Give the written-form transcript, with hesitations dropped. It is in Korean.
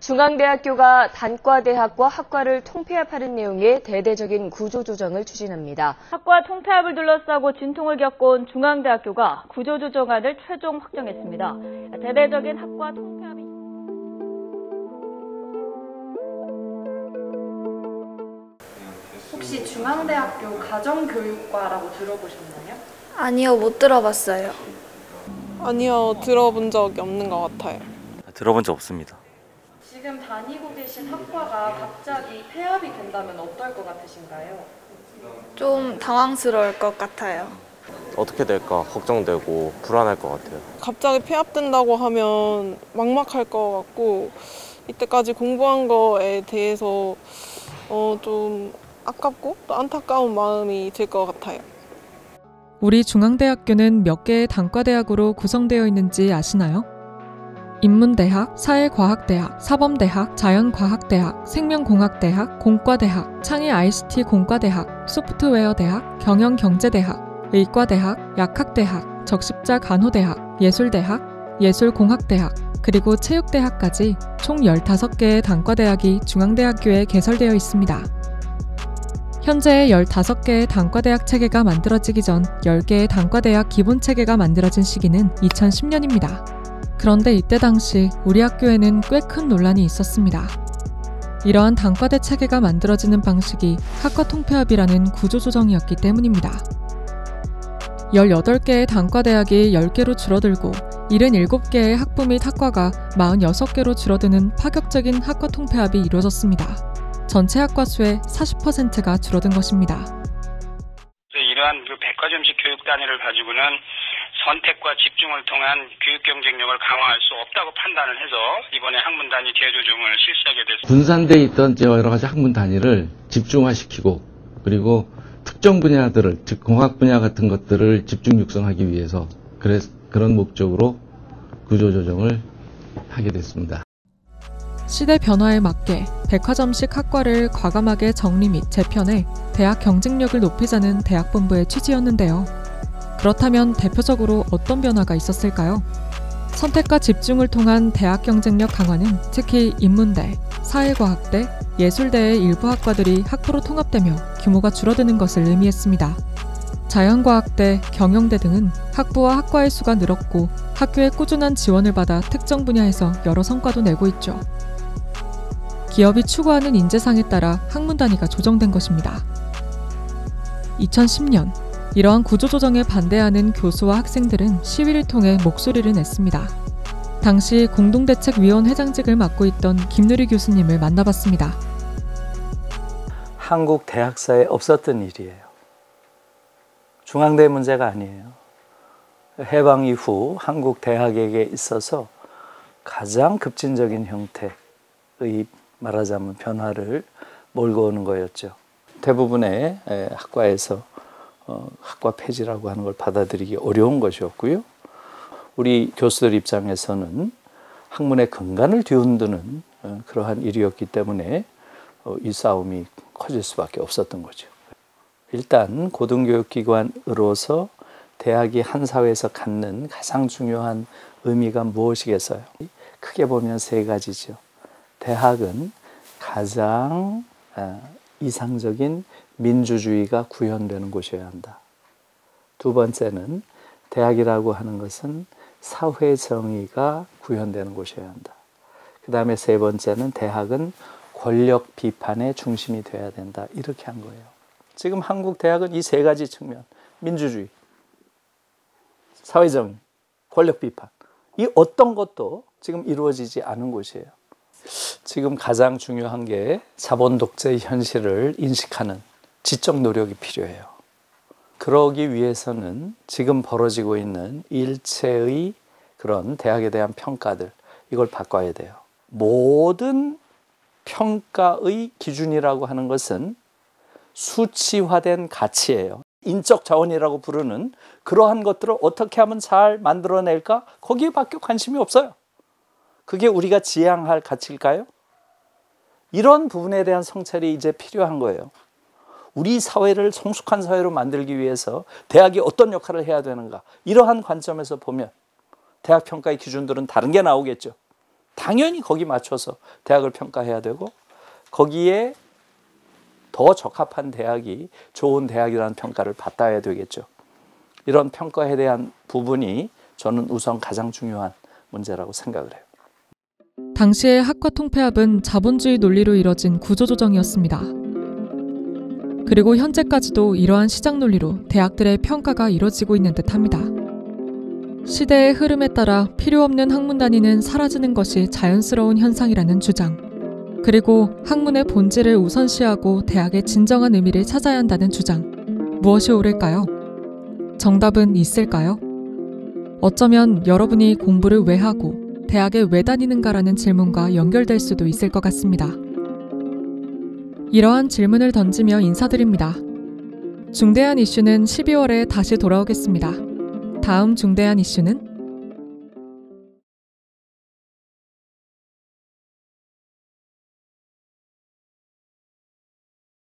중앙대학교가 단과대학과 학과를 통폐합하는 내용의 대대적인 구조조정을 추진합니다. 학과 통폐합을 둘러싸고 진통을 겪어온 중앙대학교가 구조조정안을 최종 확정했습니다. 대대적인 학과 통폐합이... 혹시 중앙대학교 가정교육과라고 들어보셨나요? 아니요, 못 들어봤어요. 아니요, 들어본 적이 없는 것 같아요. 들어본 적 없습니다. 지금 다니고 계신 학과가 갑자기 폐합이 된다면 어떨 것 같으신가요? 좀 당황스러울 것 같아요. 어떻게 될까 걱정되고 불안할 것 같아요. 갑자기 폐합된다고 하면 막막할 것 같고 이때까지 공부한 거에 대해서 좀 아깝고 또 안타까운 마음이 들 것 같아요. 우리 중앙대학교는 몇 개의 단과대학으로 구성되어 있는지 아시나요? 인문대학, 사회과학대학, 사범대학, 자연과학대학, 생명공학대학, 공과대학, 창의 ICT 공과대학, 소프트웨어대학, 경영경제대학, 의과대학, 약학대학, 적십자 간호대학, 예술대학, 예술공학대학, 그리고 체육대학까지 총 15개의 단과대학이 중앙대학교에 개설되어 있습니다. 현재 15개의 단과대학 체계가 만들어지기 전 10개의 단과대학 기본체계가 만들어진 시기는 2010년입니다. 그런데 이때 당시 우리 학교에는 꽤 큰 논란이 있었습니다. 이러한 단과대 체계가 만들어지는 방식이 학과 통폐합이라는 구조조정이었기 때문입니다. 18개의 단과대학이 10개로 줄어들고 77개의 학부 및 학과가 46개로 줄어드는 파격적인 학과 통폐합이 이루어졌습니다. 전체 학과 수의 40%가 줄어든 것입니다. 이러한 백과점식 교육 단위를 가지고는 선택과 집중을 통한 교육 경쟁력을 강화할 수 없다고 판단을 해서 이번에 학문 단위 재조정을 실시하게 됐습니다. 분산되어 있던 여러 가지 학문 단위를 집중화시키고 그리고 특정 분야들을 즉 공학 분야 같은 것들을 집중 육성하기 위해서 그런 목적으로 구조조정을 하게 됐습니다. 시대 변화에 맞게 백화점식 학과를 과감하게 정리 및 재편해 대학 경쟁력을 높이자는 대학본부의 취지였는데요. 그렇다면 대표적으로 어떤 변화가 있었을까요? 선택과 집중을 통한 대학 경쟁력 강화는 특히 인문대, 사회과학대, 예술대의 일부 학과들이 학부로 통합되며 규모가 줄어드는 것을 의미했습니다. 자연과학대, 경영대 등은 학부와 학과의 수가 늘었고 학교의 꾸준한 지원을 받아 특정 분야에서 여러 성과도 내고 있죠. 기업이 추구하는 인재상에 따라 학문 단위가 조정된 것입니다. 2010년, 이러한 구조조정에 반대하는 교수와 학생들은 시위를 통해 목소리를 냈습니다. 당시 공동대책위원 회장직을 맡고 있던 김누리 교수님을 만나봤습니다. 한국 대학사에 없었던 일이에요. 중앙대 문제가 아니에요. 해방 이후 한국 대학에게 있어서 가장 급진적인 형태의 말하자면 변화를 몰고 오는 거였죠. 대부분의 학과에서 학과 폐지라고 하는 걸 받아들이기 어려운 것이었고요. 우리 교수들 입장에서는 학문의 근간을 뒤흔드는 그러한 일이었기 때문에 이 싸움이 커질 수밖에 없었던 거죠. 일단 고등교육기관으로서 대학이 한 사회에서 갖는 가장 중요한 의미가 무엇이겠어요? 크게 보면 세 가지죠. 대학은 가장 이상적인 민주주의가 구현되는 곳이어야 한다. 두 번째는 대학이라고 하는 것은 사회 정의가 구현되는 곳이어야 한다. 그 다음에 세 번째는 대학은 권력 비판의 중심이 되어야 된다. 이렇게 한 거예요. 지금 한국 대학은 이 세 가지 측면, 민주주의, 사회 정의, 권력 비판, 이 어떤 것도 지금 이루어지지 않은 곳이에요. 지금 가장 중요한 게 자본 독재의 현실을 인식하는 지적 노력이 필요해요. 그러기 위해서는 지금 벌어지고 있는 일체의 그런 대학에 대한 평가들, 이걸 바꿔야 돼요. 모든 평가의 기준이라고 하는 것은 수치화된 가치예요. 인적 자원이라고 부르는 그러한 것들을 어떻게 하면 잘 만들어낼까? 거기에밖에 관심이 없어요. 그게 우리가 지향할 가치일까요? 이런 부분에 대한 성찰이 이제 필요한 거예요. 우리 사회를 성숙한 사회로 만들기 위해서 대학이 어떤 역할을 해야 되는가? 이러한 관점에서 보면 대학 평가의 기준들은 다른 게 나오겠죠. 당연히 거기 맞춰서 대학을 평가해야 되고 거기에 더 적합한 대학이 좋은 대학이라는 평가를 받아야 되겠죠. 이런 평가에 대한 부분이 저는 우선 가장 중요한 문제라고 생각을 해요. 당시의 학과 통폐합은 자본주의 논리로 이뤄진 구조조정이었습니다. 그리고 현재까지도 이러한 시장 논리로 대학들의 평가가 이뤄지고 있는 듯합니다. 시대의 흐름에 따라 필요 없는 학문 단위는 사라지는 것이 자연스러운 현상이라는 주장, 그리고 학문의 본질을 우선시하고 대학의 진정한 의미를 찾아야 한다는 주장. 무엇이 옳을까요? 정답은 있을까요? 어쩌면 여러분이 공부를 왜 하고 대학에 왜 다니는가라는 질문과 연결될 수도 있을 것 같습니다. 이러한 질문을 던지며 인사드립니다. 중대한 이슈는 12월에 다시 돌아오겠습니다. 다음 중대한 이슈는